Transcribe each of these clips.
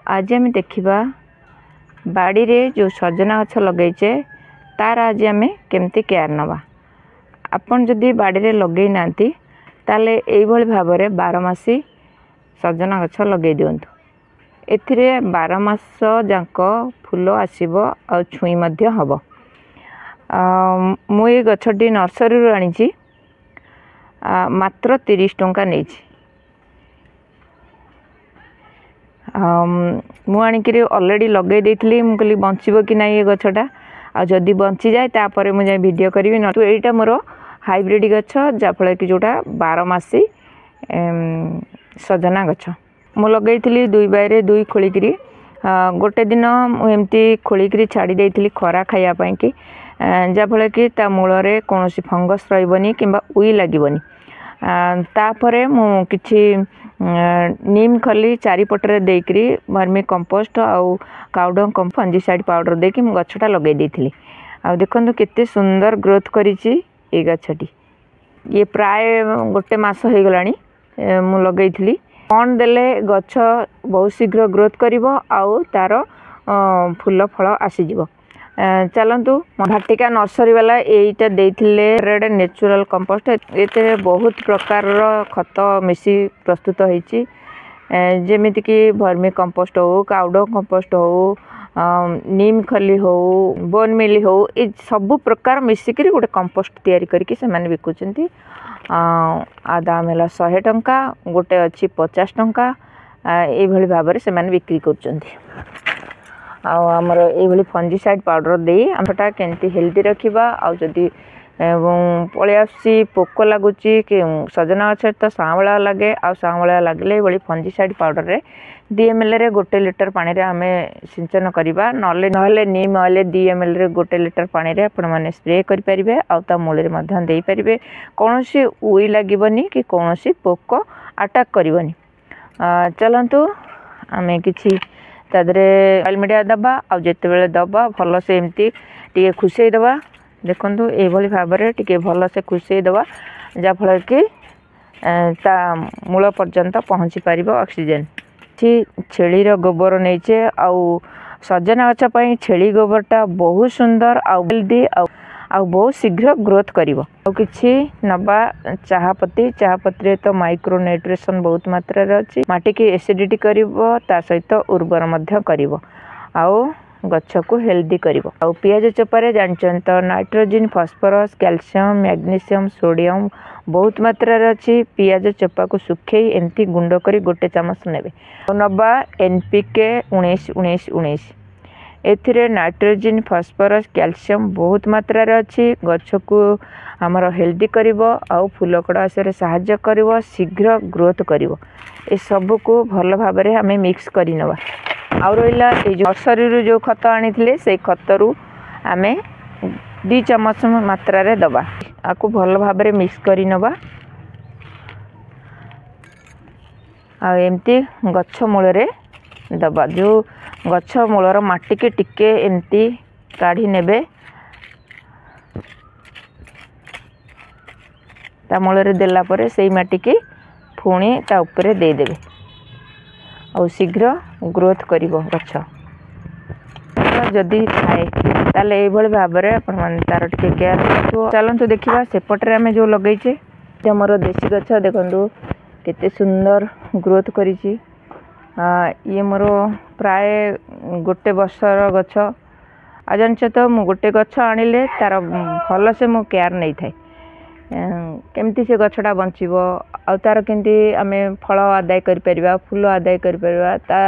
आज आम देखा बाड़ी रे जो सजना गछ लगेचे तार आज आम केमती केयर नवा। आपन जदि बाड़ी रे लगे नांती ताले एई भली भाव रे 12 मासी सजना गछ लगे दियंतु। एथिरे 12 मास जाक फूल आसीबो आ छुई मध्य हबो। मु ए गछटी नर्सरी रू आनिची मात्र 30 टंका नेची। मु आनिकरी ऑलरेडी लगे देइथली। मु कहली बंचिबो कि नाही ए गछटा आ जदि बंची जाए तापर मु जाय वीडियो करिवि न। तो एटा मोर हाइब्रिड गछ जाफळ कि जोटा 12 मासी सजना गछ मु लगेइथली 2 बाय 2 खोलिकरी। गोटे दिन मु एमती खोलिकरी छाड़ी देइथली खरा खाइया पई कि जाफळ कि ता मूल रे कोनोसी फंगस रहइबनी किबा उई लागिबनी। तापरे मु किछि नीम खली चारिपटरे देकरी वर्मी कंपोस्ट आउ काउडंग फंजीसाइड पाउडर देकी मु गछटा लगे देइथली। आ देखंतु केते सुंदर ग्रोथ करिछि ए गछटी। ये प्राय गोटे मास हो गलानी मु लगेइथली। कौन देले गछ बहुत शीघ्र ग्रोथ करिवो आउ तार फूल फल आसी जिवो। चलंतु भाटिका नर्सरी वाला एटा देइथिले रेड नेचुरल कंपोस्ट। एते बहुत प्रकार रो खत मिसी प्रस्तुत होईची जेमिति कि वर्मी कंपोस्ट हो काउडो कंपोस्ट हो नीम खली हो बोन मिली हो ए सब प्रकार मिसिकरी गोटे कंपोस्ट तैयारी करके से माने बिकुचंती। आ दाम है 100 टंका गोटे अच्छी 50 टंका ए भली भाव रे से माने बिक्री करचंती। आमर ये फंजीसाइड पाउडर दे आमटा केमती हेल्दी रखा। आउ जदि पलि आसी पोक लगुच कि सजना गछ तो सांवला लगे आ सांवला लगले ये फंजीसाइड पाउडर रे 2 ml रे 1 लीटर पानी रे आमे सिंचन करबा। नहले नीम ऑयल 2 ml रे 1 लीटर पानी रे आपण माने स्प्रे करि परिबे आ ता मूल रे मध्य देई परिबे। कोनोसी उई लागिबनी कि कोनोसी पोक अटैक करिवनी। चलंतु आमे किछि तादरे ऑयल मीडिया दबा आ जेते बेले दबा भल से एमती टिके खुसई दबा। देखंतु ए भली भाव रे टिके भल से खुसई दबा जा फल कि ता मूल पर्यंत पहुंची परिबो ऑक्सीजन। छेली रो गोबर नेचे आउ सजना गछ पई छेली गोबरटा बहुत सुंदर आउ हेल्दी आउ बहुत शीघ्र ग्रोथ करिवो। आउ किछि नबा चाहपत्ती रे तो माइक्रो न्यूट्रिशन बहुत मात्रा रे अछि। माटी की एसिडिटी करिवो ता सहित उर्वर मध्य करिवो आउ गछ को हेल्दी करिवो। आउ पियाज चोपारे जानचन तो nitrogen phosphorus calcium magnesium sodium बहुत मात्रा रे अछि। पियाज चोपा को सुखेई एमती गुंड करी गोटे चामच नेबे। नबा एनपीके 19-19-19 एथिरे नाइट्रोजन फास्फोरस कैल्शियम बहुत मात्रा रे अछि। गछ को हमर हेल्दी करिवो आउ फूल कड़ा से सहायता करिवो शीघ्र ग्रोथ करिवो। ए सब को भल भाव रे हमें मिक्स करि नवा। आउ रहिला ए जो नर्सरी जो खत आनिथिले से खतरू आमे 2 चम्मच मात्रा रे दबा। आकु भल भाव रे मिक्स करि नवा। आ एमती गछ मूल रे दबा। जो गछ मूलर माटी के टिके एमती काढ़ी नेबे ता मूल रे देला परे सेई माटी के पुणी ता ऊपर दे देबे और शीघ्र ग्रोथ करिवो गछ। जदि थाए ताले ए भली भाव रे अपन मान तार टिके केयर करथो। चलंतु देखिबा सेपटरे हमें जो लगैचे हमर देसी गछ देखंतु केते सुंदर ग्रोथ करिछि। ये मोर प्राय गोटे वर्षर गछ। आ जानछ तो मु गोटे गछ आनिले तार भल से मु केयर नै थाए केमती से गछटा बंचिबो आ तार केमती आमे फल आदाय करि परिबा फूल आदाय करि परिबा ता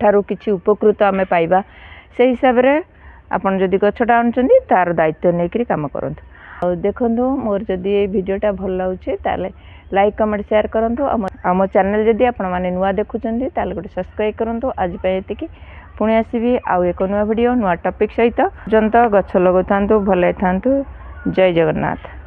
ठारू किछि उपकृत आमे पाइबा। से हिसाब रे आपण जदि गछटा आनचंदी तार दायित्व नै करी काम करंतु। आ देखंतु मोर जदि ए वीडियोटा भल लाଗୁଛି ताले लाइक कमेंट शेयर करंतु। आम चैनल जदि आपण माने नुआ देखुचंदी ताले गोटे सब्सक्राइब करंतु। आज पे एतिकी पुणी आसीबी आउ एक नुआ वीडियो नुआ टॉपिक सहित। जंत गछ लगौथांतु भले थांतु। जय जगन्नाथ।